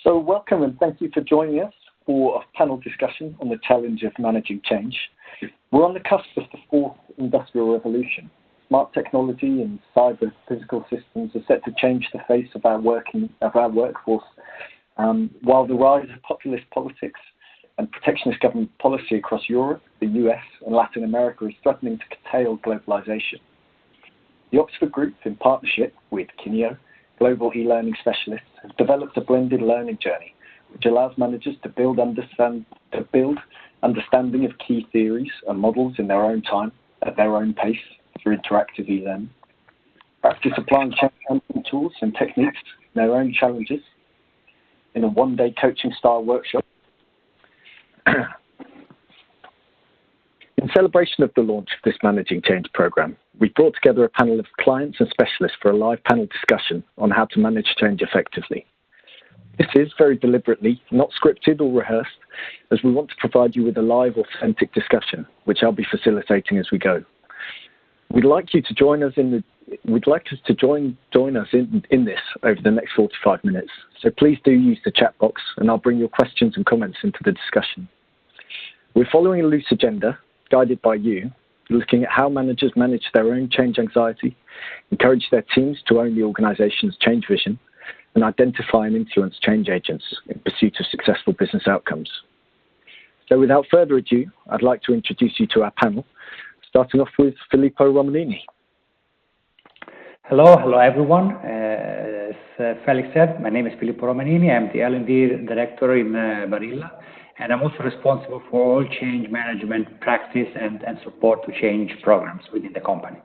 So welcome and thank you for joining us for a panel discussion on the challenge of managing change. We're on the cusp of the fourth industrial revolution. Smart technology and cyber physical systems are set to change the face of our workforce, while the rise of populist politics and protectionist government policy across Europe, the US and Latin America is threatening to curtail globalization. The Oxford Group, in partnership with Kineo, global e-learning specialists, have developed a blended learning journey which allows managers to build understanding of key theories and models in their own time, at their own pace, through interactive e-learning. Practice applying change management tools and techniques in their own challenges in a one-day coaching style workshop. In celebration of the launch of this Managing Change program, we brought together a panel of clients and specialists for a live panel discussion on how to manage change effectively. This is very deliberately not scripted or rehearsed, as we want to provide you with a live, authentic discussion, which I'll be facilitating as we go. We'd like you to join us in this over the next 45 minutes. So please do use the chat box, and I'll bring your questions and comments into the discussion. We're following a loose agenda, guided by you, looking at how managers manage their own change anxiety, encourage their teams to own the organization's change vision, and identify and influence change agents in pursuit of successful business outcomes. So without further ado, I'd like to introduce you to our panel, starting off with Filippo Romanini. Hello everyone. As Felix said, my name is Filippo Romanini. I'm the L&D Director in Barilla, and I'm also responsible for all change management practice and support to change programs within the company.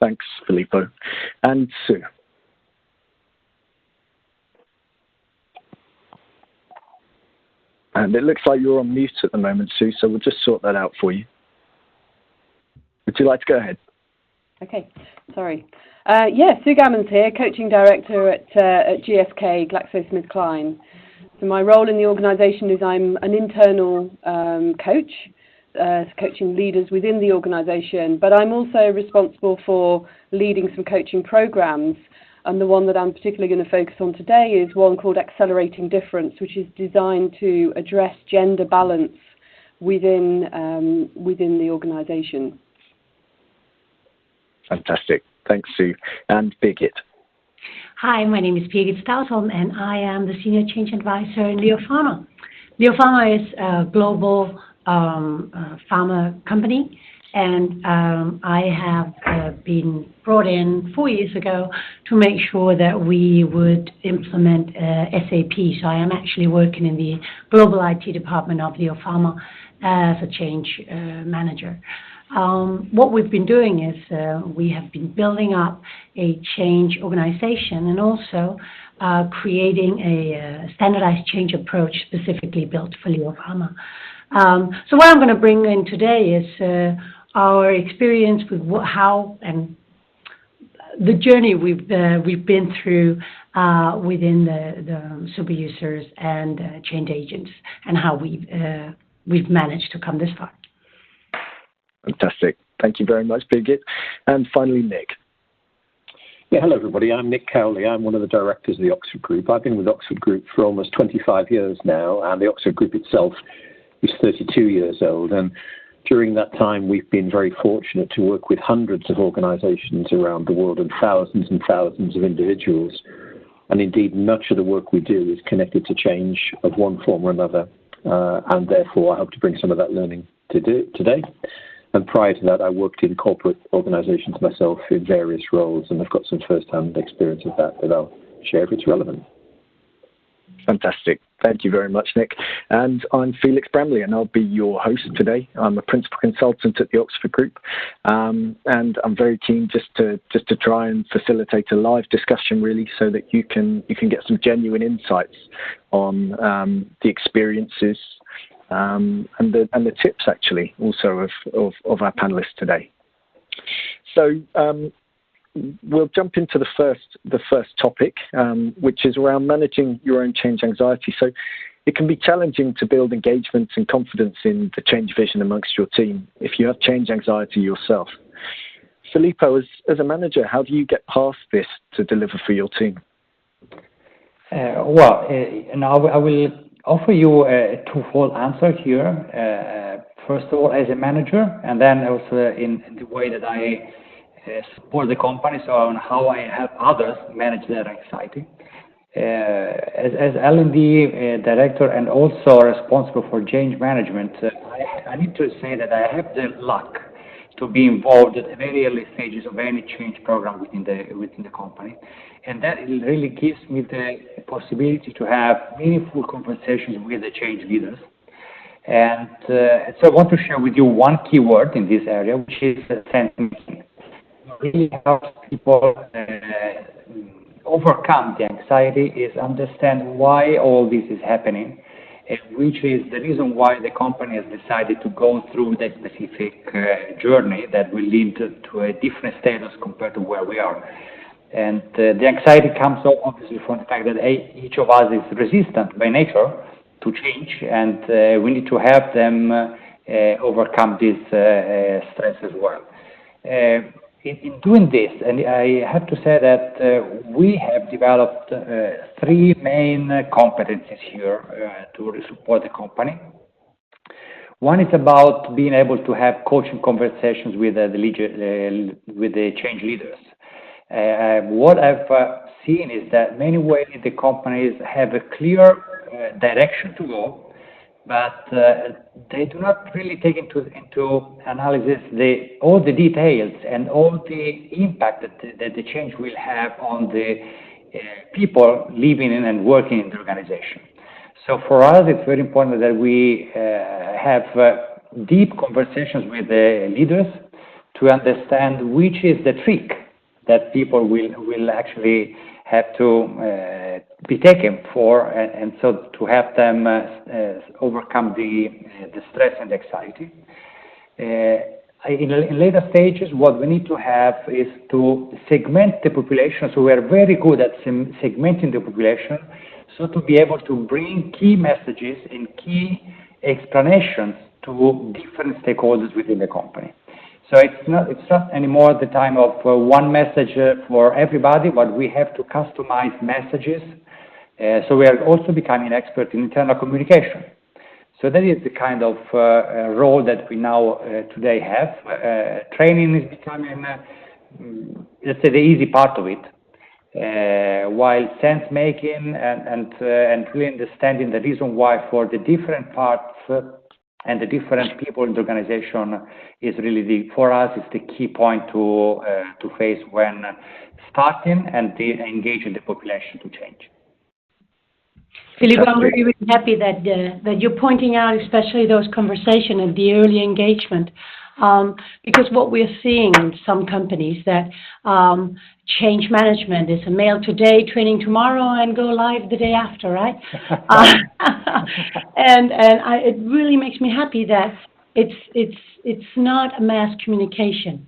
Thanks, Filippo. And Sue. And it looks like you're on mute at the moment, Sue, so we'll just sort that out for you. Would you like to go ahead? Okay, sorry. Sue Gammons here, Coaching Director at GSK, GlaxoSmithKline. So my role in the organisation is I'm an internal coach, coaching leaders within the organisation, but I'm also responsible for leading some coaching programmes. And the one that I'm particularly going to focus on today is one called Accelerating Difference, which is designed to address gender balance within the organisation. Fantastic. Thanks, Sue. And Birgit. Hi, my name is Birgit Stausholm, and I am the Senior Change Advisor in Leo Pharma. Leo Pharma is a global pharma company, and I have been brought in 4 years ago to make sure that we would implement SAP. So I am actually working in the global IT department of Leo Pharma as a change manager. What we've been doing is we have been building up a change organization and also creating a standardized change approach specifically built for Leo Pharma. So what I'm going to bring in today is our experience with how and the journey we've been through within the super users and change agents, and how we've managed to come this far. Fantastic. Thank you very much, Birgit. And finally, Nick. Yeah, hello, everybody. I'm Nick Cowley. I'm one of the directors of the Oxford Group. I've been with Oxford Group for almost 25 years now, and the Oxford Group itself is 32 years old. And during that time, we've been very fortunate to work with hundreds of organizations around the world and thousands of individuals. And indeed, much of the work we do is connected to change of one form or another. And therefore, I hope to bring some of that learning today. And prior to that, I worked in corporate organizations myself in various roles, and I've got some first-hand experience of that I'll share if it's relevant. Fantastic. Thank you very much, Nick. And I'm Felix Bramley, and I'll be your host today. I'm a principal consultant at the Oxford Group, and I'm very keen just to try and facilitate a live discussion, really, so that you can get some genuine insights on the experiences and the tips, actually, also of our panelists today. So we'll jump into the first topic, which is around managing your own change anxiety. So it can be challenging to build engagement and confidence in the change vision amongst your team if you have change anxiety yourself. Filippo, as a manager, how do you get past this to deliver for your team? Now I will offer you a twofold answer here. First of all, as a manager, and then also in the way that I support the company, so on how I help others manage their anxiety. As L&D Director and also responsible for change management, I need to say that I have the luck to be involved at the very early stages of any change program within the company. And that really gives me the possibility to have meaningful conversations with the change leaders. And so I want to share with you one key word in this area, which is sense-making. What really helps people overcome the anxiety is understand why all this is happening, which is the reason why the company has decided to go through that specific journey that will lead to a different status compared to where we are. And the anxiety comes obviously from the fact that each of us is resistant by nature to change, and we need to help them overcome this stress as well. In doing this, and I have to say that we have developed three main competencies here to support the company. One is about being able to have coaching conversations with the change leaders. What I've seen is that many ways the companies have a clear direction to go, but they do not really take into analysis all the details and all the impact that the change will have on the people living in and working in the organization. So for us, it's very important that we have deep conversations with the leaders to understand which is the trick that people will actually have to be taken for, and so to help them overcome the stress and anxiety. In later stages, what we need to have is to segment the population. So we are very good at segmenting the population, so to be able to bring key messages and key explanations to different stakeholders within the company. So it's not anymore the time of one message for everybody, but we have to customize messages. So we are also becoming expert in internal communication. So that is the kind of role that we now today have. Training is becoming, let's say, the easy part of it, while sense making and really understanding the reason why for the different parts and the different people in the organization is really for us is the key point to face when starting and engaging the population to change. Filippo, I'm really, really happy that you're pointing out especially those conversations and the early engagement, because what we're seeing in some companies that change management is a mail today, training tomorrow, and go live the day after, right? It really makes me happy that it's not a mass communication.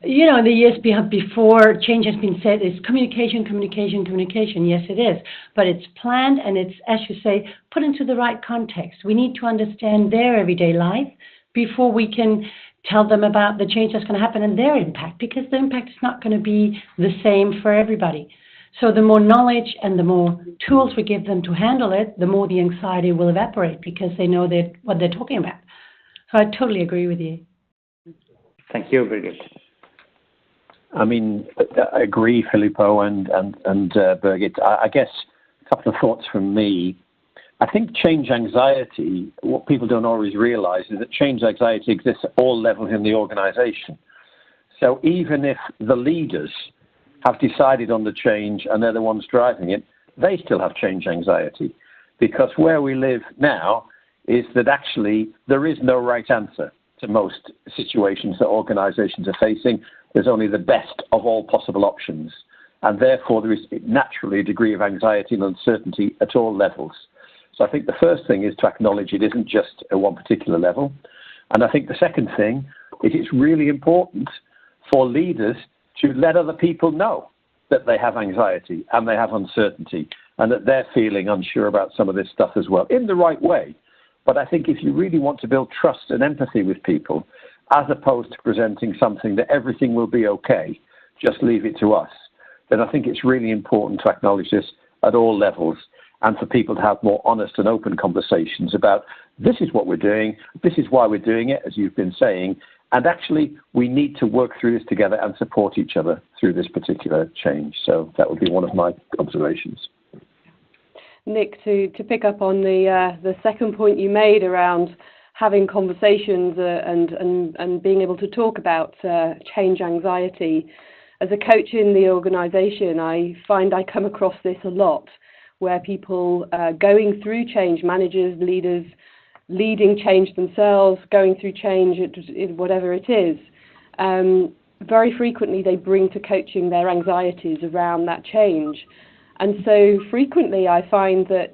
You know, the years before change has been said is communication. Yes, it is, but it's planned and it's, as you say, put into the right context. We need to understand their everyday life before we can tell them about the change that's going to happen and their impact, because the impact is not going to be the same for everybody. So the more knowledge and the more tools we give them to handle it, the more the anxiety will evaporate because they know what they're talking about. So I totally agree with you. Thank you, Birgit. I mean, I agree, Filippo and Birgit. I guess a couple of thoughts from me. I think change anxiety, what people don't always realize is that change anxiety exists at all levels in the organization. So even if the leaders have decided on the change and they're the ones driving it, they still have change anxiety. Because where we live now is that actually there is no right answer to most situations that organizations are facing. There's only the best of all possible options. And therefore there is naturally a degree of anxiety and uncertainty at all levels. So I think the first thing is to acknowledge it isn't just at one particular level. And I think the second thing is it's really important for leaders to let other people know that they have anxiety and they have uncertainty and that they're feeling unsure about some of this stuff as well, in the right way. But I think if you really want to build trust and empathy with people, as opposed to presenting something that everything will be okay, just leave it to us, then I think it's really important to acknowledge this at all levels and for people to have more honest and open conversations about this is what we're doing, this is why we're doing it, as you've been saying, and actually we need to work through this together and support each other through this particular change. So that would be one of my observations. Nick, to pick up on the second point you made around having conversations and being able to talk about change anxiety. As a coach in the organisation, I find I come across this a lot, where people going through change, managers, leaders, leading change themselves, going through change, whatever it is, very frequently they bring to coaching their anxieties around that change. And so frequently I find that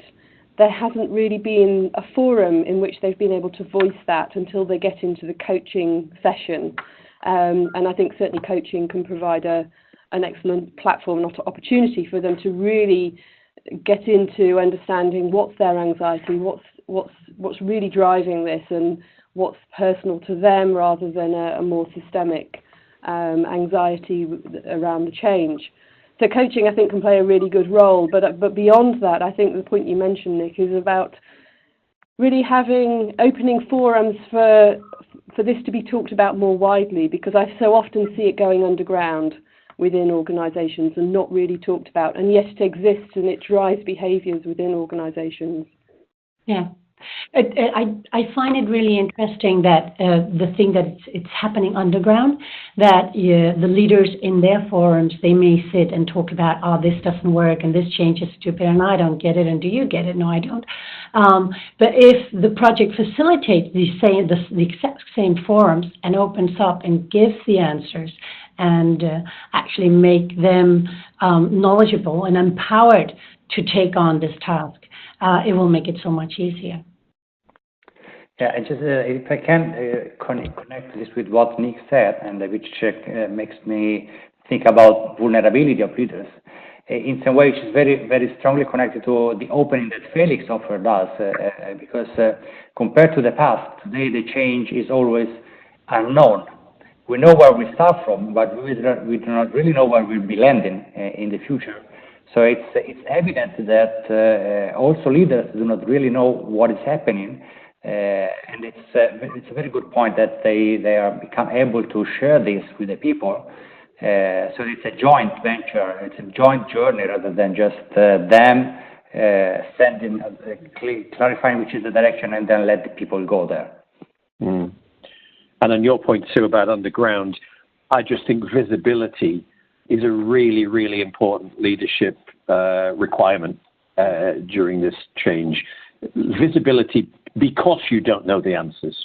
there hasn't really been a forum in which they've been able to voice that until they get into the coaching session. And I think certainly coaching can provide an excellent platform, not an opportunity for them to really get into understanding what's their anxiety, what's really driving this, and what's personal to them rather than a more systemic anxiety around the change. So coaching, I think, can play a really good role. But beyond that, I think the point you mentioned, Nick, is about really opening forums for this to be talked about more widely, because I so often see it going underground within organisations and not really talked about, and yet it exists and it drives behaviours within organisations. Yeah. I find it really interesting that the thing that it's happening underground, that the leaders in their forums, they may sit and talk about, oh, this doesn't work and this change is stupid and I don't get it and do you get it? No, I don't. But if the project facilitates the exact same forums and opens up and gives the answers and actually make them knowledgeable and empowered to take on this task, it will make it so much easier. Yeah, and just if I can connect this with what Nick said, and which makes me think about vulnerability of leaders, in some way, which is very, very strongly connected to the opening that Felix offered us, because compared to the past, today the change is always unknown. We know where we start from, but we do not really know where we'll be landing in the future. So it's evident that also leaders do not really know what is happening. And it's a very good point that they become able to share this with the people. So it's a joint venture, it's a joint journey rather than just them sending, clarifying which is the direction and then let the people go there. Mm. And on your point too about underground, I just think visibility is a really, really important leadership requirement during this change. Visibility because you don't know the answers,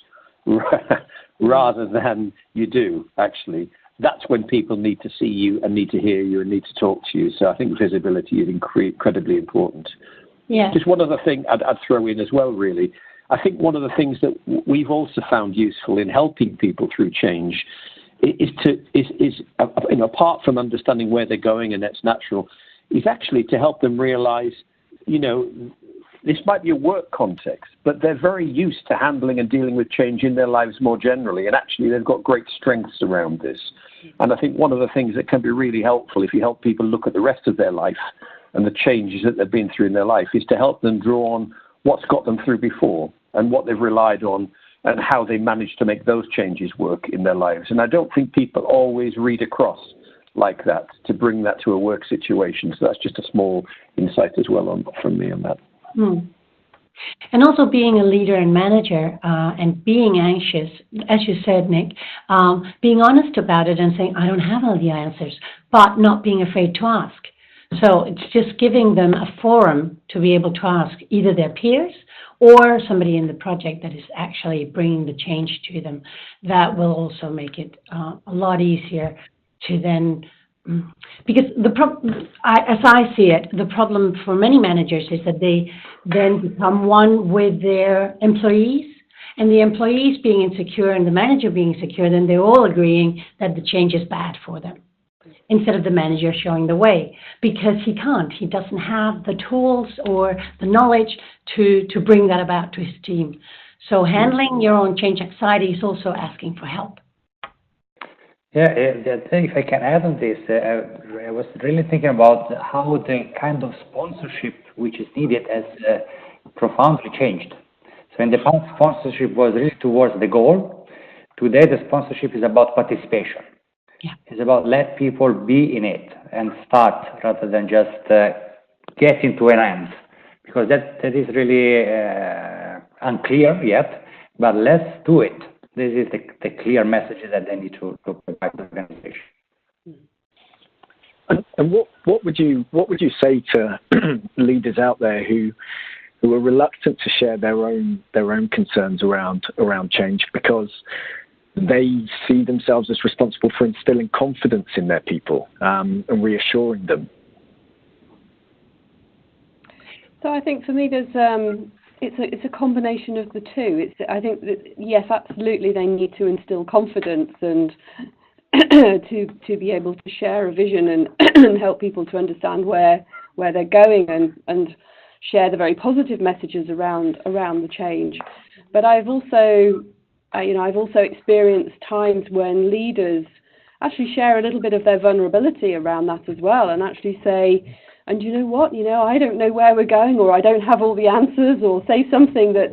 rather than you do, actually. That's when people need to see you and need to hear you and need to talk to you. So I think visibility is incredibly important. Yeah. Just one other thing I'd throw in as well, really. I think one of the things that we've also found useful in helping people through change is apart from understanding where they're going, and that's natural, is actually to help them realize, this might be a work context, but they're very used to handling and dealing with change in their lives more generally, and actually they've got great strengths around this. And I think one of the things that can be really helpful if you help people look at the rest of their life and the changes that they've been through in their life is to help them draw on what's got them through before and what they've relied on and how they managed to make those changes work in their lives. And I don't think people always read across like that to bring that to a work situation. So that's just a small insight as well from me on that. Hmm. And also being a leader and manager and being anxious, as you said, Nick, being honest about it and saying, I don't have all the answers, but not being afraid to ask. So it's just giving them a forum to be able to ask either their peers or somebody in the project that is actually bringing the change to them. That will also make it a lot easier to then, because as I see it, the problem for many managers is that they then become one with their employees, and the employees being insecure and the manager being insecure, then they're all agreeing that the change is bad for them, instead of the manager showing the way, because he doesn't have the tools or the knowledge to bring that about to his team. So handling your own change anxiety is also asking for help. Yeah, if I can add on this, I was really thinking about how the kind of sponsorship which is needed has profoundly changed. So in the past, sponsorship was really towards the goal. Today, the sponsorship is about participation. Yeah. It's about let people be in it and start rather than just get into an end, because that is really unclear yet. But let's do it. This is the clear message that they need to provide to the organization. And what would you say to leaders out there who are reluctant to share their own concerns around change because they see themselves as responsible for instilling confidence in their people and reassuring them? So I think for me, there's it's a combination of the two. I think that yes, absolutely, they need to instill confidence and to be able to share a vision and help people to understand where they're going and share the very positive messages around the change. But I've also experienced times when leaders actually share a little bit of their vulnerability around that as well, and actually say, and you know what, I don't know where we're going, or I don't have all the answers, or say something that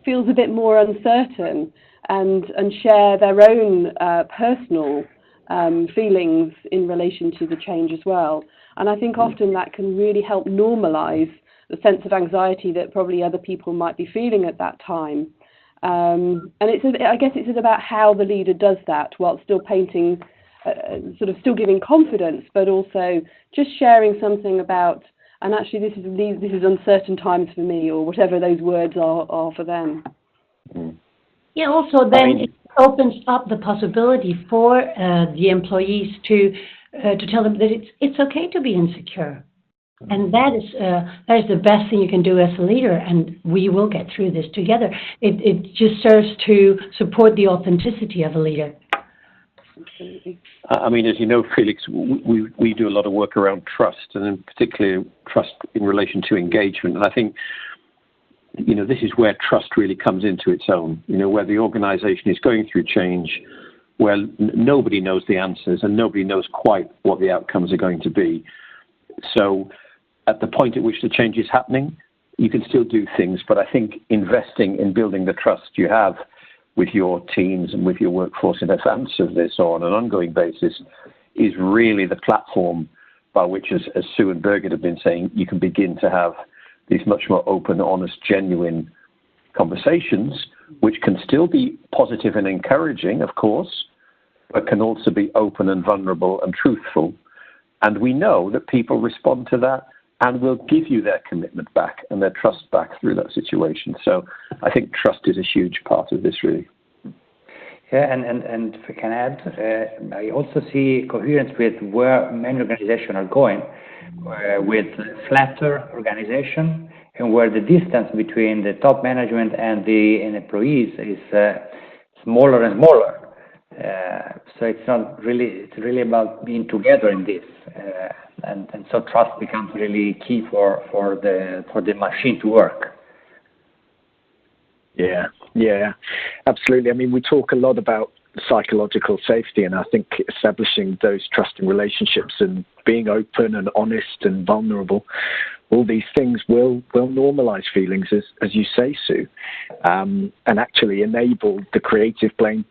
feels a bit more uncertain, and share their own personal feelings in relation to the change as well. And I think often that can really help normalize the sense of anxiety that probably other people might be feeling at that time. And I guess it's about how the leader does that while still painting, still giving confidence, but also just sharing something about, and actually this is uncertain times for me, or whatever those words are for them. Yeah, also then it opens up the possibility for the employees to tell them that it's okay to be insecure. And that is the best thing you can do as a leader, and we will get through this together. It just serves to support the authenticity of a leader. Absolutely. I mean, as you know, Felix, we do a lot of work around trust, and in particular trust in relation to engagement. And I think, this is where trust really comes into its own, where the organization is going through change, where nobody knows the answers and nobody knows quite what the outcomes are going to be. So at the point at which the change is happening, you can still do things, but I think investing in building the trust you have with your teams and with your workforce in advance of this or on an ongoing basis is really the platform by which, as Sue and Birgit have been saying, you can begin to have these much more open, honest, genuine conversations, which can still be positive and encouraging, of course, but can also be open and vulnerable and truthful. And we know that people respond to that and will give you their commitment back and their trust back through that situation. So I think trust is a huge part of this, really. Yeah, and if I can add, I also see coherence with where many organizations are going, with flatter organization, and where the distance between the top management and the employees is smaller and smaller. So it's really about being together in this, and so trust becomes really key for the machine to work. Yeah, absolutely. I mean, we talk a lot about psychological safety, and I think establishing those trusting relationships and being open and honest and vulnerable, all these things will normalize feelings, as you say, Sue, and actually enable the creative brain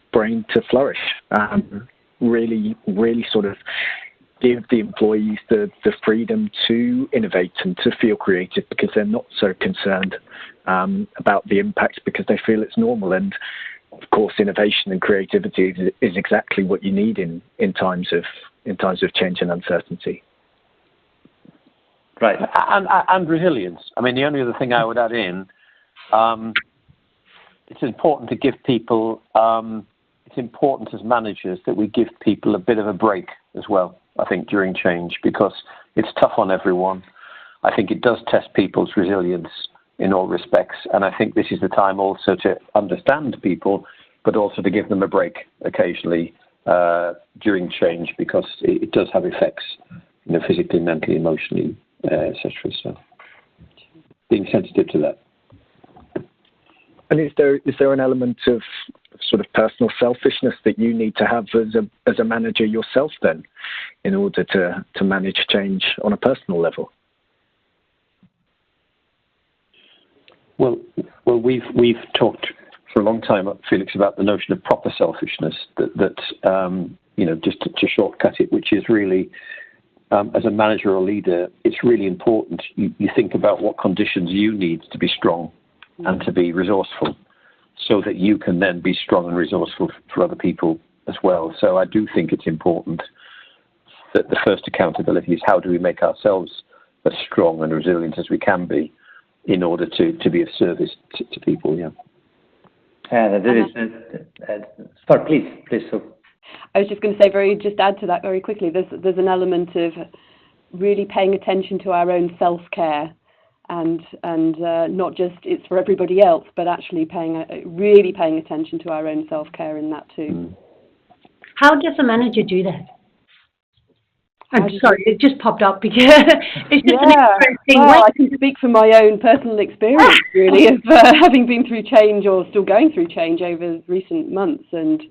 to flourish. Really sort of give the employees the freedom to innovate and to feel creative, because they're not so concerned about the impact, because they feel it's normal. And of course, innovation and creativity is exactly what you need in times of change and uncertainty. Right, and resilience. I mean, the only other thing I would add in, it's important to give people. It's important as managers that we give people a bit of a break as well, I think, during change, because it's tough on everyone. I think it does test people's resilience in all respects, and I think this is the time also to understand people, but also to give them a break occasionally during change, because it does have effects, physically, mentally, emotionally, etc. So being sensitive to that. And is there an element of sort of personal selfishness that you need to have as a manager yourself then, in order to manage change on a personal level? Well, we've talked for a long time, Felix, about the notion of proper selfishness. Just to shortcut it, which is really, as a manager or leader, it's really important you think about what conditions you need to be strong and to be resourceful, so that you can then be strong and resourceful for other people as well. So I do think it's important that the first accountability is how do we make ourselves as strong and resilient as we can be in order to be of service to people. Yeah. Sorry, please. So. I was just going to say, just add to that very quickly. There's an element of really paying attention to our own self-care, and not just it's for everybody else, but actually really paying attention to our own self-care in that too. How does a manager do that? I'm sorry, it just popped up because it's just an interesting way. I can speak from my own personal experience, really, of having been through change or still going through change over recent months, and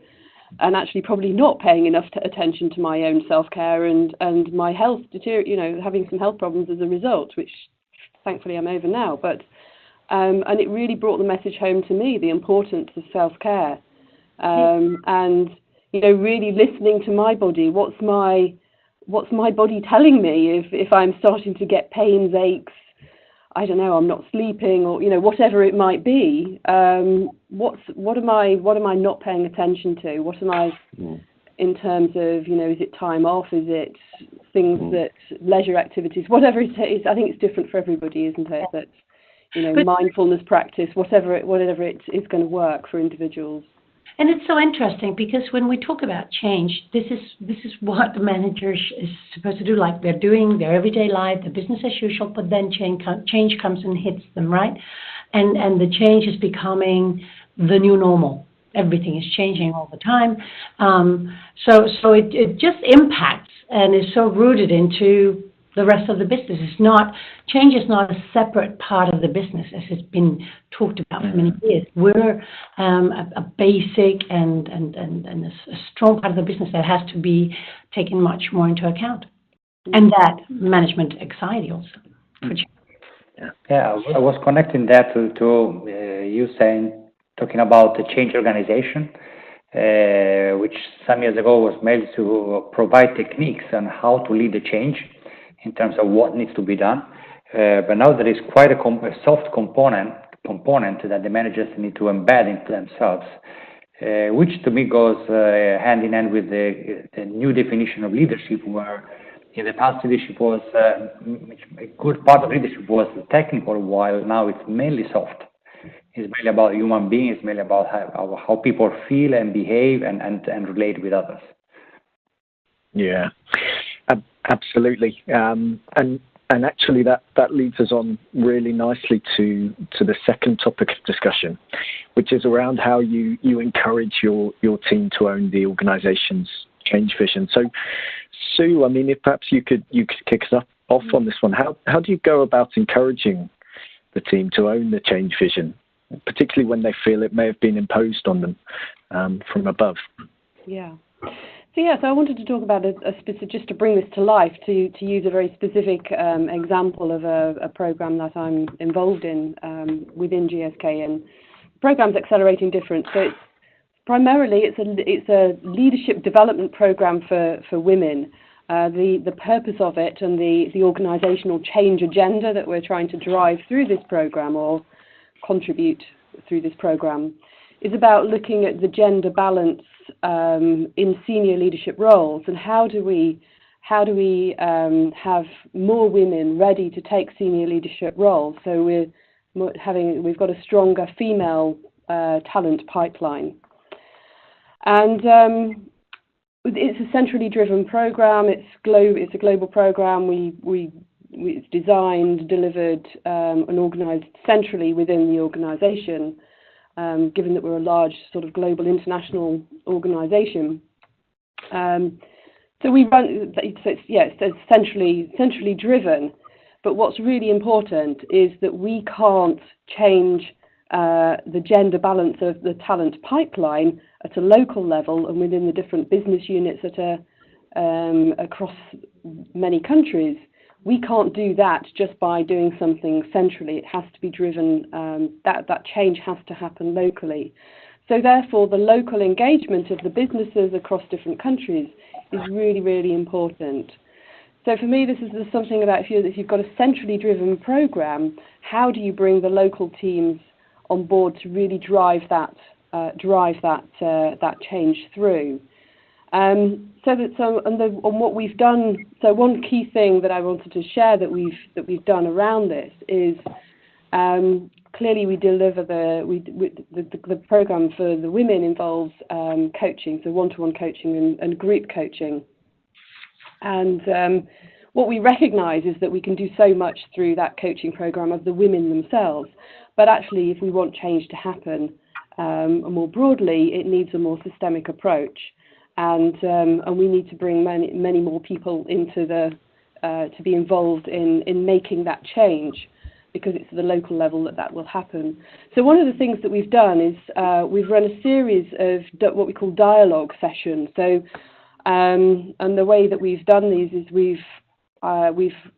actually probably not paying enough attention to my own self-care and my health having some health problems as a result, which thankfully I'm over now. But and it really brought the message home to me, the importance of self-care, and really listening to my body. What's my body telling me if I'm starting to get pains, aches, I don't know, I'm not sleeping, or whatever it might be. What am I not paying attention to? What am I in terms of is it time off? Is it things that leisure activities? Whatever it is, I think it's different for everybody, isn't it? That mindfulness practice, whatever it is going to work for individuals. And it's so interesting because when we talk about change, this is what the manager is supposed to do. Like they're doing their everyday life, the business as usual, but then change comes and hits them, right? And the change is becoming the new normal. Everything is changing all the time. So it just impacts and is so rooted into the rest of the business. Change is not a separate part of the business as it's been talked about for many years. We're a basic and a strong part of the business that has to be taken much more into account. And that management anxiety also. Yeah, I was connecting that to you talking about the change organization, which some years ago was made to provide techniques on how to lead the change in terms of what needs to be done. But now there is quite a soft component that the managers need to embed into themselves, which to me goes hand in hand with the new definition of leadership, where in the past leadership was a good part of leadership was technical, while now it's mainly soft. It's mainly about human beings, it's mainly about how people feel and behave and relate with others. Yeah. Absolutely, and actually that leads us on really nicely to the second topic of discussion, which is around how you encourage your team to own the organisation's change vision. So, Sue, I mean, if perhaps you could kick us off on this one. How do you go about encouraging the team to own the change vision, particularly when they feel it may have been imposed on them from above? Yeah. So I wanted to talk about just to bring this to life, to use a very specific example of a program that I'm involved in within GSK, and the program's Accelerating Difference. So it's primarily it's a leadership development program for women. The purpose of it and the organisational change agenda that we're trying to drive through this program or contribute through this program is about looking at the gender balance in senior leadership roles, and how do we have more women ready to take senior leadership roles. So we've got a stronger female talent pipeline, and it's a centrally driven program. It's a global program. It's designed, delivered, and organised centrally within the organisation. Given that we're a large sort of global international organisation, so we run. So it's centrally driven. But what's really important is that we can't change the gender balance of the talent pipeline at a local level and within the different business units across many countries, we can't do that just by doing something centrally. It has to be driven, that change has to happen locally. So therefore, the local engagement of the businesses across different countries is really, really important. So for me, this is something about if you've got a centrally driven program, how do you bring the local teams on board to really drive that change through? On what we've done, so one key thing that I wanted to share that we've done around this is clearly we deliver the program for the women involves coaching, so one-to-one coaching and group coaching. And what we recognise is that we can do so much through that coaching program of the women themselves, but actually if we want change to happen more broadly, it needs a more systemic approach. And we need to bring many more people into to be involved in making that change, because it's at the local level that will happen. So one of the things that we've done is we've run a series of what we call dialogue sessions. So and the way that we've done these is we've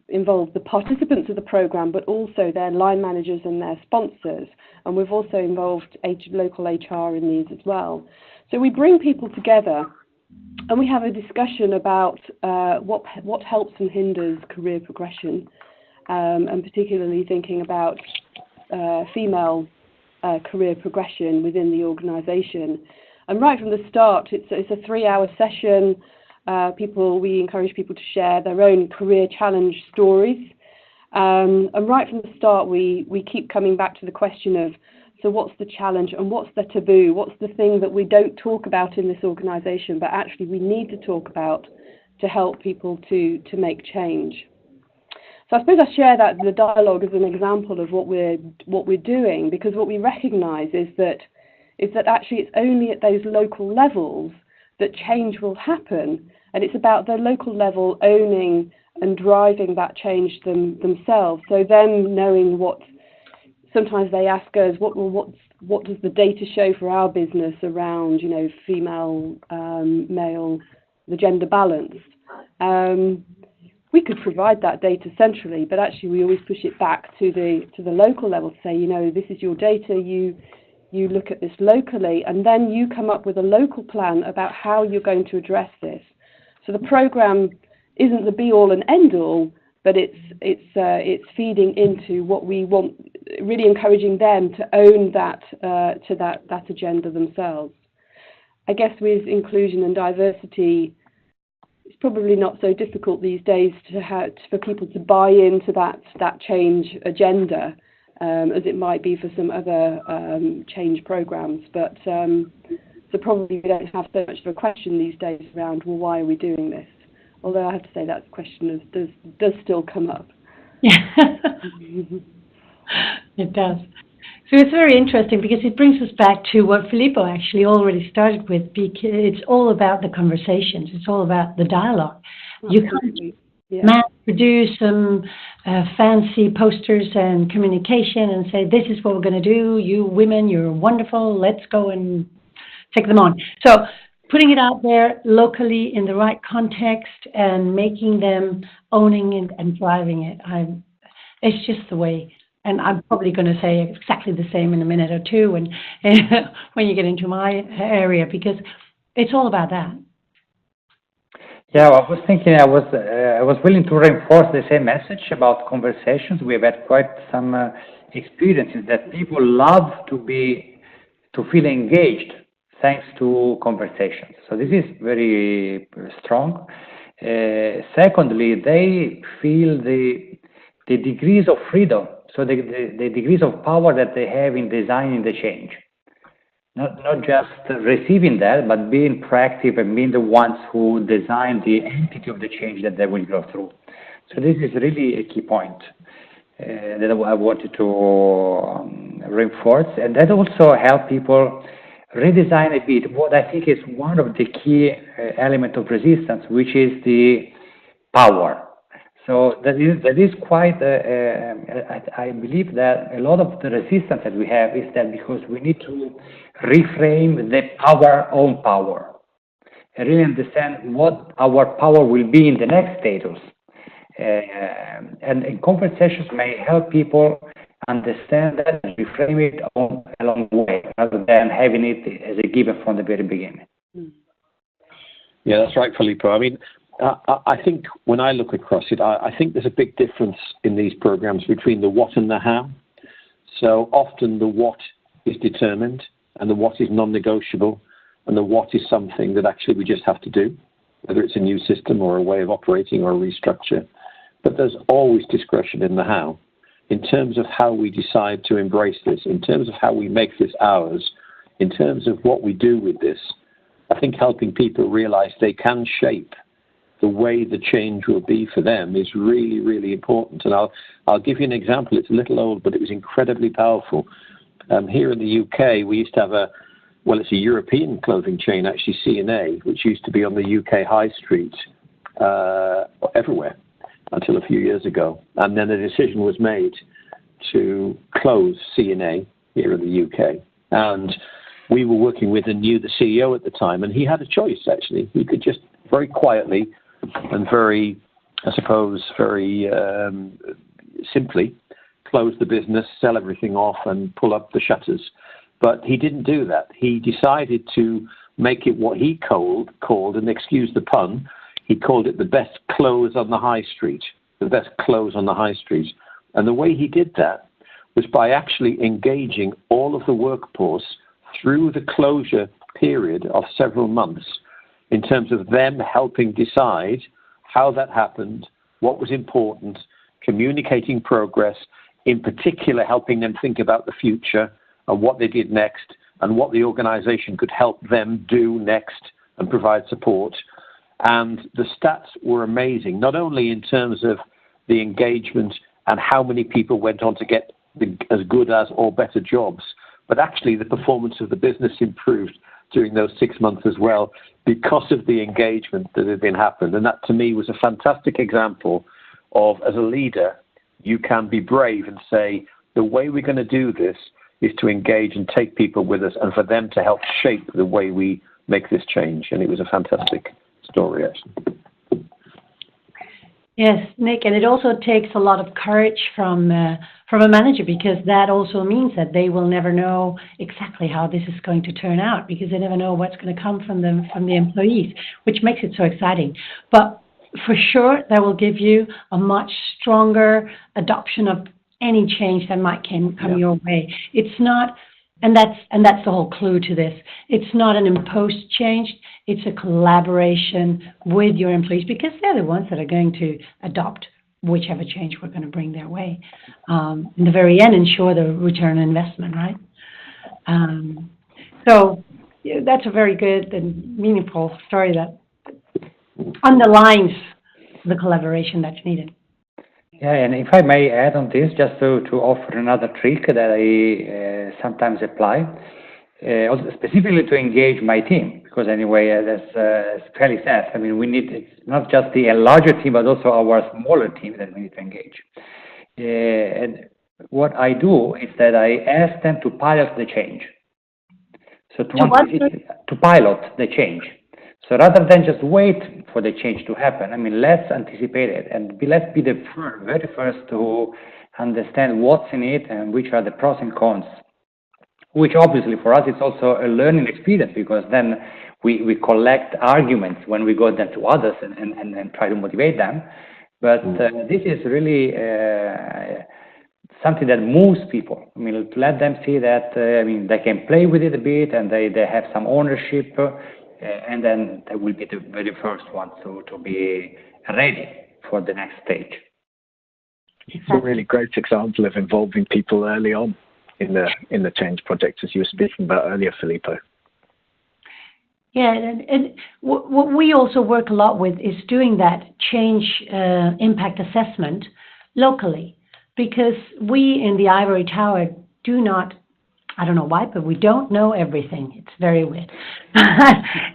involved the participants of the program, but also their line managers and their sponsors, and we've also involved local HR in these as well. So we bring people together and we have a discussion about what helps and hinders career progression, and particularly thinking about female career progression within the organisation. And right from the start, it's a 3-hour session. We encourage people to share their own career challenge stories. And right from the start, we keep coming back to the question of, so what's the challenge and what's the taboo? What's the thing that we don't talk about in this organisation, but actually we need to talk about to help people to make change? So I suppose I share the dialogue as an example of what we're doing, because what we recognise is that actually it's only at those local levels that change will happen, and it's about the local level owning and driving that change themselves. So them knowing what. Sometimes they ask us, what does the data show for our business around, female, male, the gender balance? We could provide that data centrally, but actually we always push it back to the local level to say, this is your data, you look at this locally, and then you come up with a local plan about how you're going to address this. So the program isn't the be-all and end-all, but it's feeding into what we want, really encouraging them to own that agenda themselves. I guess with inclusion and diversity, it's probably not so difficult these days for people to buy into that change agenda as it might be for some other change programs. But so probably we don't have so much of a question these days around, well, why are we doing this? Although I have to say that question does still come up. Yeah, it does. So it's very interesting because it brings us back to what Filippo actually already started with, because it's all about the conversations. It's all about the dialogue. Absolutely. You can't mass produce some fancy posters and communication and say, this is what we're going to do. You women, you're wonderful. Let's go and take them on. So putting it out there locally in the right context and making them owning it and driving it. It's just the way. And I'm probably going to say exactly the same in a minute or two when you get into my area, because it's all about that. Yeah, I was thinking I was willing to reinforce the same message about conversations. We've had quite some experiences that people love to feel engaged thanks to conversations. So this is very strong. Secondly, they feel the degrees of freedom, so the degrees of power that they have in designing the change. Not just receiving that, but being proactive and being the ones who design the entity of the change that they will go through. So this is really a key point that I wanted to reinforce, and that also help people redesign a bit what I think is one of the key elements of resistance, which is the power. So that is quite, I believe that a lot of the resistance that we have is that because we need to reframe our own power and really understand what our power will be in the next status. And conversations may help people understand that and reframe it along the way rather than having it as a given from the very beginning. Yeah, that's right, Filippo. I mean, I think when I look across it, I think there's a big difference in these programs between the what and the how. So often the what is determined and the what is non-negotiable and the what is something that actually we just have to do, whether it's a new system or a way of operating or a restructure. But there's always discretion in the how, in terms of how we decide to embrace this, in terms of how we make this ours, in terms of what we do with this. I think helping people realize they can shape the way the change will be for them is really, really important. And I'll give you an example. It's a little old, but it was incredibly powerful. Here in the UK, we used to have it's a European clothing chain, actually, C&A, which used to be on the UK high street everywhere until a few years ago. And then a decision was made to close C&A here in the UK. And we were working with and knew the CEO at the time, and he had a choice, actually. He could just very quietly and very simply close the business, sell everything off, and pull up the shutters. But he didn't do that. He decided to make it what he called, and excuse the pun, he called it the best close on the high street, the best close on the high street. And the way he did that was by actually engaging all of the workforce through the closure period of several months in terms of them helping decide how that happened, what was important, communicating progress, in particular helping them think about the future and what they did next and what the organization could help them do next and provide support. And the stats were amazing, not only in terms of the engagement and how many people went on to get as good as or better jobs, but actually the performance of the business improved during those 6 months as well because of the engagement that had been happened. And that to me was a fantastic example of, as a leader, you can be brave and say, the way we're going to do this is to engage and take people with us and for them to help shape the way we make this change. And it was a fantastic story, actually. Yes, Nick, and it also takes a lot of courage from a manager, because that also means that they will never know exactly how this is going to turn out, because they never know what's going to come from the employees, which makes it so exciting. But for sure, that will give you a much stronger adoption of any change that might come your way. It's not, and that's the whole clue to this. It's not an imposed change. It's a collaboration with your employees, because they're the ones that are going to adopt whichever change we're going to bring their way. In the very end, ensure the return on investment, right? So that's a very good and meaningful story that underlines the collaboration that's needed. Yeah, and if I may add on this, just to offer another trick that I sometimes apply, also specifically to engage my team, because anyway, as Kelly said, I mean, we need, it's not just the larger team, but also our smaller team that we need to engage. And what I do is that I ask them to pilot the change. So to pilot the change. So rather than just wait for the change to happen, I mean, let's anticipate it and let's be the very first to understand what's in it and which are the pros and cons, which obviously for us it's also a learning experience, because then we collect arguments when we go then to others and try to motivate them. But this is really something that moves people. I mean, to let them see that, I mean, they can play with it a bit and they have some ownership. And then they will be the very first one to be ready for the next stage. It's a really great example of involving people early on in the change project, as you were speaking about earlier, Filippo. Yeah, and what we also work a lot with is doing that change impact assessment locally, because we in the Ivory Tower do not, I don't know why, but we don't know everything. It's very weird.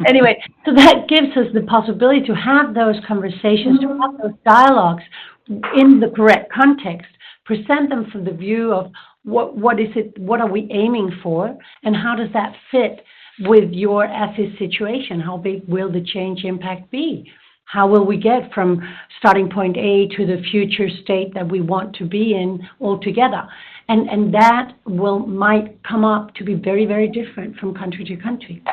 Anyway, so that gives us the possibility to have those conversations, to have those dialogues in the correct context, present them from the view of what is it, what are we aiming for, and how does that fit with your as-is situation? How big will the change impact be? How will we get from starting point A to the future state that we want to be in altogether? And that might come up to be very, very different from country to country.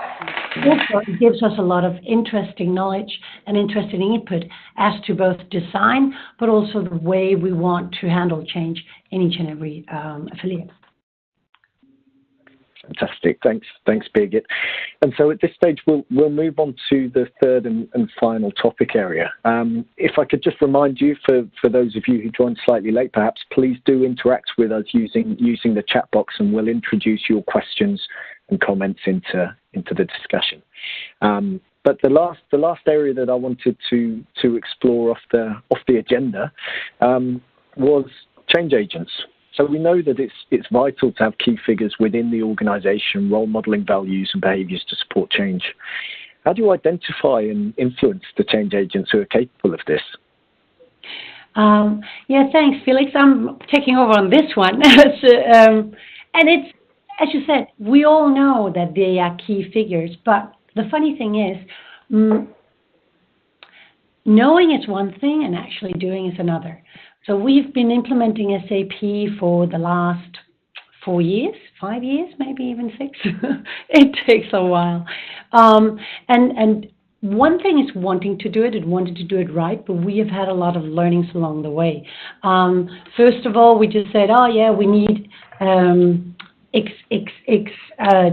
Also, it gives us a lot of interesting knowledge and interesting input as to both design, but also the way we want to handle change in each and every affiliate. Fantastic. Thanks, Birgit. And so at this stage, we'll move on to the third and final topic area. If I could just remind you, for those of you who joined slightly late, perhaps, please do interact with us using the chat box, and we'll introduce your questions and comments into the discussion. But the last area that I wanted to explore off the agenda was change agents. So we know that it's vital to have key figures within the organisation, role modelling values and behaviours to support change. How do you identify and influence the change agents who are capable of this? Yeah, thanks, Felix. I'm taking over on this one. And it's, as you said, we all know that they are key figures, but the funny thing is, knowing is one thing and actually doing is another. So we've been implementing SAP for the last 4 years, 5 years, maybe even 6. It takes a while. And one thing is wanting to do it and wanting to do it right, but we have had a lot of learnings along the way. First of all, we just said, oh yeah, we need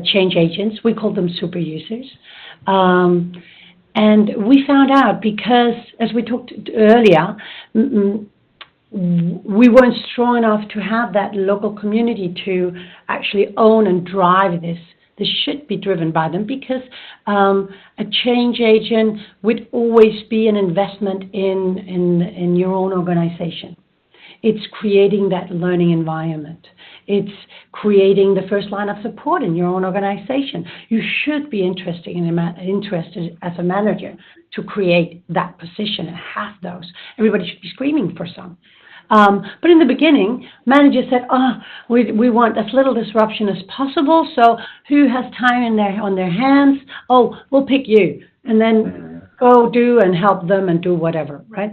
change agents. We call them super users. And we found out because, as we talked earlier, we weren't strong enough to have that local community to actually own and drive this. This should be driven by them because a change agent would always be an investment in your own organization. It's creating that learning environment. It's creating the first line of support in your own organization. You should be interested as a manager to create that position and have those. Everybody should be screaming for some. But in the beginning, managers said, we want as little disruption as possible, so who has time on their hands? Oh, we'll pick you. And then go do and help them and do whatever, right?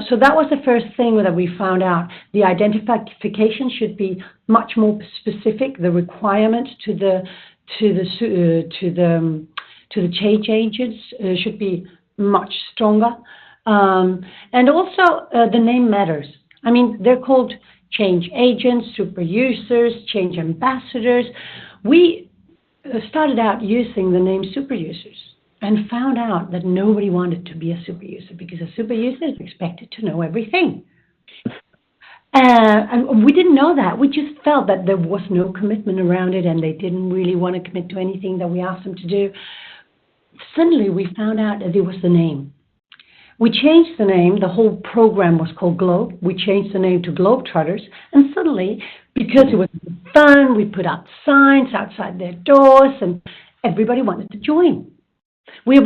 So that was the first thing that we found out. The identification should be much more specific. The requirements to the change agents should be much stronger. And also the name matters. I mean, they're called change agents, super users, change ambassadors. We started out using the name super users and found out that nobody wanted to be a super user because a super user is expected to know everything. And we didn't know that. We just felt that there was no commitment around it and they didn't really want to commit to anything that we asked them to do. Suddenly, we found out that it was the name. We changed the name. The whole program was called Globe. We changed the name to Globetrotters. And suddenly, because it was fun, we put up signs outside their doors and everybody wanted to join. We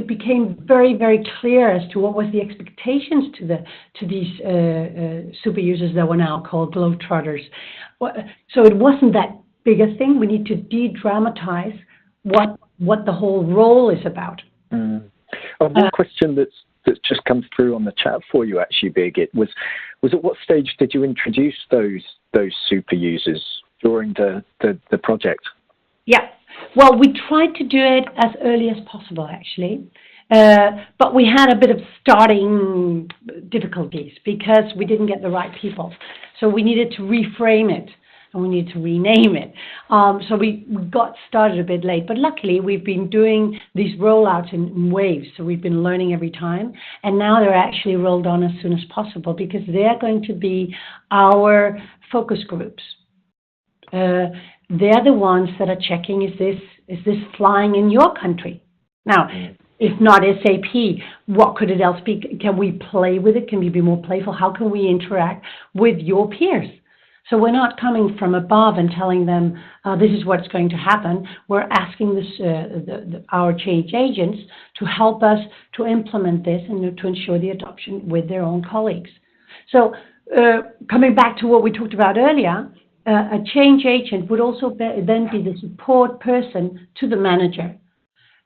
became very, very clear as to what was the expectations to these super users that were now called Globetrotters. So it wasn't that big a thing. We need to de-dramatize what the whole role is about. One question that's just come through on the chat for you, actually, Birgit, was at what stage did you introduce those super users during the project? Yeah. Well, we tried to do it as early as possible, actually. But we had a bit of starting difficulties because we didn't get the right people. So we needed to reframe it and we needed to rename it. So we got started a bit late. But luckily, we've been doing these rollouts in waves. So we've been learning every time. And now they're actually rolled on as soon as possible because they're going to be our focus groups. They're the ones that are checking, is this flying in your country? Now, if not SAP, what could it else be? Can we play with it? Can we be more playful? How can we interact with your peers? So we're not coming from above and telling them, this is what's going to happen. We're asking our change agents to help us to implement this and to ensure the adoption with their own colleagues. So coming back to what we talked about earlier, a change agent would also then be the support person to the manager.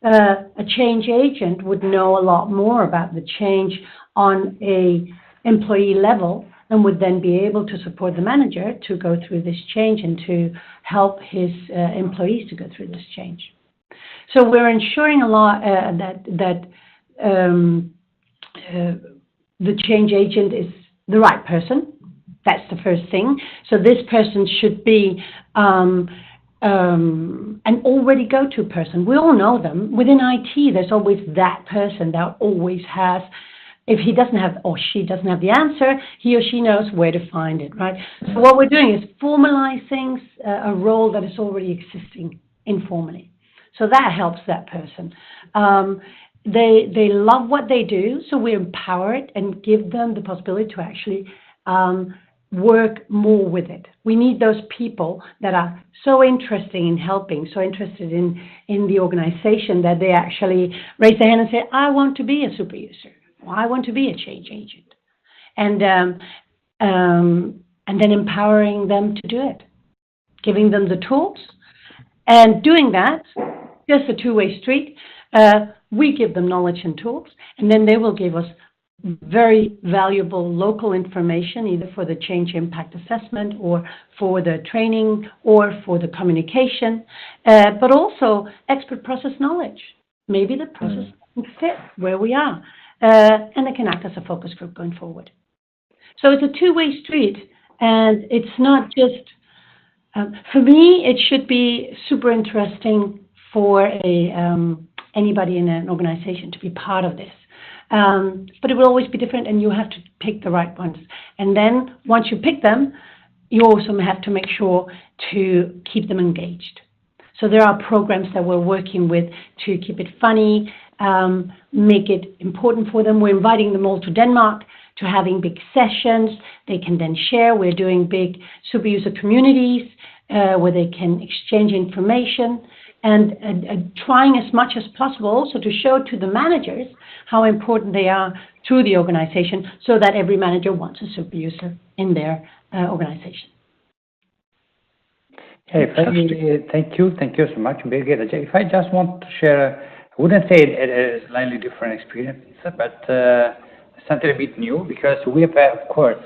A change agent would know a lot more about the change on a employee level and would then be able to support the manager to go through this change and to help his employees to go through this change. So we're ensuring a lot that the change agent is the right person. That's the first thing. So this person should be an already go-to person. We all know them. Within IT, there's always that person that always has, if he doesn't have or she doesn't have the answer, he or she knows where to find it, right? So what we're doing is formalizing a role that is already existing informally. So that helps that person. They love what they do, so we empower it and give them the possibility to actually work more with it. We need those people that are so interested in helping, so interested in the organization that they actually raise their hand and say, I want to be a super user, or I want to be a change agent. And then empowering them to do it, giving them the tools, and doing that, just a two-way street. We give them knowledge and tools, and then they will give us very valuable local information, either for the change impact assessment or for the training or for the communication, but also expert process knowledge. Maybe the process doesn't fit where we are, and it can act as a focus group going forward. So it's a two-way street, and it's not just, for me, it should be super interesting for anybody in an organization to be part of this. But it will always be different, and you have to pick the right ones. And then once you pick them, you also have to make sure to keep them engaged. So there are programs that we're working with to keep it funny, make it important for them. We're inviting them all to Denmark to having big sessions. They can then share. We're doing big super user communities where they can exchange information. And trying as much as possible also to show to the managers how important they are to the organization, so that every manager wants a super user in their organization. Hey, thank you so much, Birgit. If I just want to share, I wouldn't say it is a slightly different experience, but something a bit new, because we have had, of course,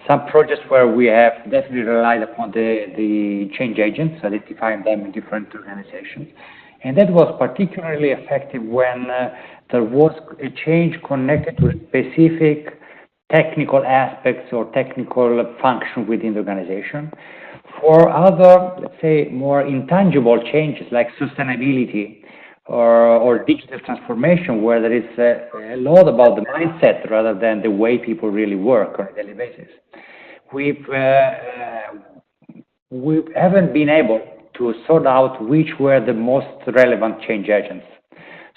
some projects where we have definitely relied upon the change agents, identifying them in different organizations. And that was particularly effective when there was a change connected to specific technical aspects or technical function within the organization. For other, let's say, more intangible changes like sustainability or digital transformation, where there is a lot about the mindset rather than the way people really work on a daily basis, we haven't been able to sort out which were the most relevant change agents.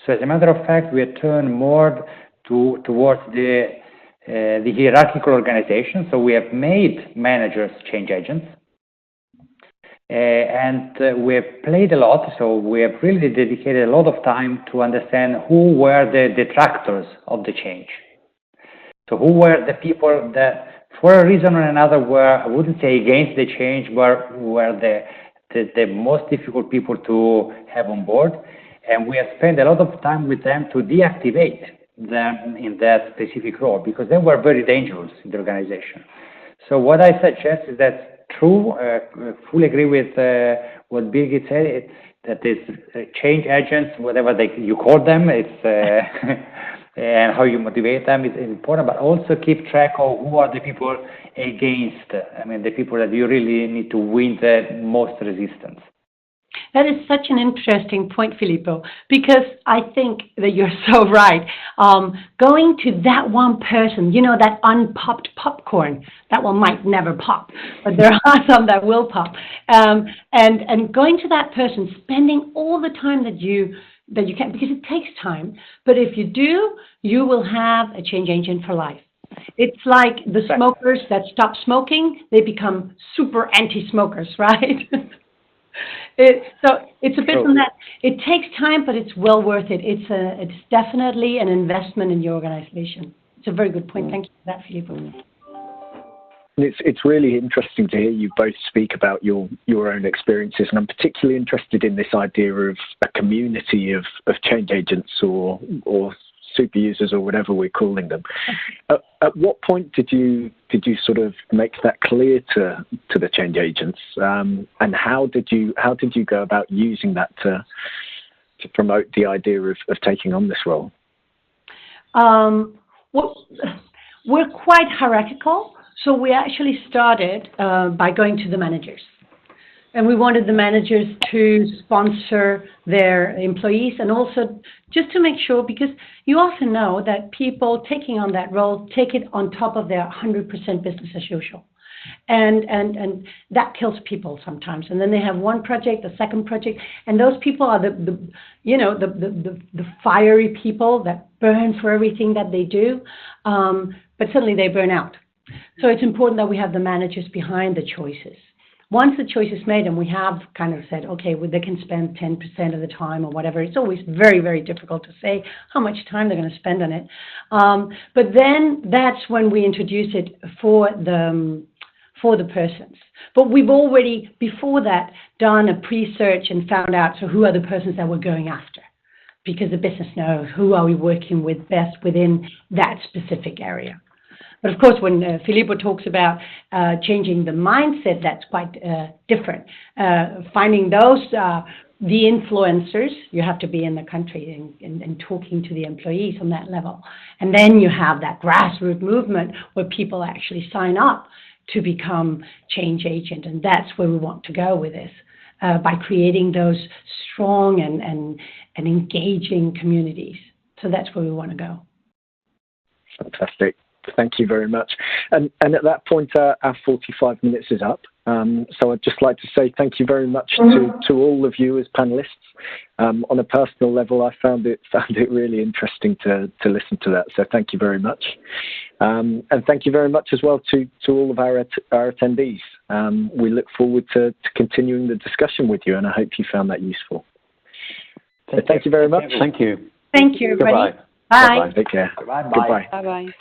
So as a matter of fact, we turned more towards the hierarchical organization. So we have made managers change agents. And we have played a lot, so we have really dedicated a lot of time to understand who were the detractors of the change. So who were the people that, for a reason or another, were, I wouldn't say against the change, but were the most difficult people to have on board. And we have spent a lot of time with them to deactivate them in that specific role, because they were very dangerous in the organization. So what I suggest is that, true, fully agree with what Birgit said, that is change agents, whatever you call them, it's and how you motivate them is important, but also keep track of who are the people against, the people that you really need to win the most resistance. That is such an interesting point, Filippo, because I think that you're so right. Going to that one person, that unpopped popcorn, that one might never pop, but there are some that will pop. And going to that person, spending all the time that you can, because it takes time, but if you do, you will have a change agent for life. It's like the smokers that stop smoking, they become super anti-smokers, right? So it's a bit from that. It takes time, but it's well worth it. It's definitely an investment in your organization. It's a very good point. Thank you for that, Filippo. It's really interesting to hear you both speak about your own experiences, and I'm particularly interested in this idea of a community of change agents or super users or whatever we're calling them. At what point did you sort of make that clear to the change agents, and how did you go about using that to promote the idea of taking on this role? Well, we're quite hierarchical, so we actually started by going to the managers. And we wanted the managers to sponsor their employees, and also just to make sure, because you often know that people taking on that role take it on top of their 100% business as usual. And that kills people sometimes. And then they have one project, a second project, and those people are the fiery people that burn for everything that they do, but suddenly they burn out. So it's important that we have the managers behind the choices. Once the choice is made and we have kind of said, okay, well, they can spend 10% of the time or whatever, it's always very, very difficult to say how much time they're going to spend on it. But then that's when we introduce it for the persons. But we've already, before that, done a pre-search and found out, so who are the persons that we're going after? Because the business knows who are we working with best within that specific area. But of course, when Filippo talks about changing the mindset, that's quite different. Finding those, the influencers, you have to be in the country and talking to the employees on that level. And then you have that grassroots movement where people actually sign up to become change agent. And that's where we want to go with this, by creating those strong and engaging communities. So that's where we want to go. Fantastic. Thank you very much. And at that point, our 45 minutes is up. So I'd just like to say thank you very much to all of you as panelists. On a personal level, I found it really interesting to listen to that. So thank you very much. And thank you very much as well to all of our attendees. We look forward to continuing the discussion with you, and I hope you found that useful. So thank you very much. Thank you. Thank you, everybody. Goodbye. Bye. Bye-bye. Take care. Goodbye. Goodbye. Bye-bye.